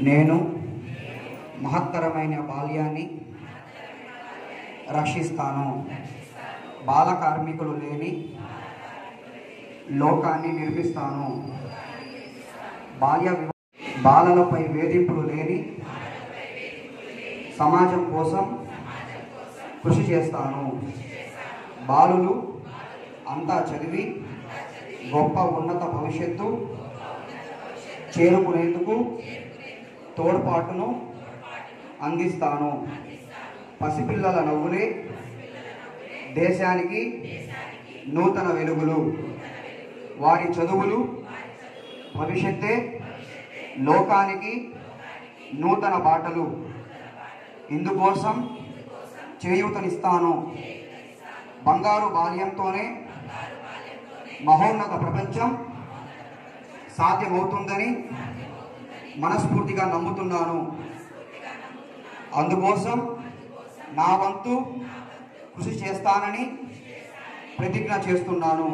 నేను మహత్తరమైన బాల్యాన్ని రక్షిస్తాను. బాల కార్మికులు లేని లోకాన్ని నిర్మిస్తాను. బాలలపై వేధింపులు లేని సమాజం కోసం కృషి చేస్తాను. బాలులు అంతా చదివి గొప్ప ఉన్నత భవిష్యత్తు చేరుకునేందుకు తోడ్పాటును అందిస్తాను. పసిపిల్లల నవ్వులే దేశానికి నూతన వెలుగులు. వారి చదువులు భవిష్యత్తే లోకానికి నూతన బాటలు. ఇందుకోసం చేయూతనిస్తాను. బంగారు బాల్యంతోనే మహోన్నత ప్రపంచం సాధ్యమవుతుందని మనస్ఫూర్తిగా నమ్ముతున్నాను. అందుకోసం నా వంతు కృషి చేస్తానని ప్రతిజ్ఞ చేస్తున్నాను.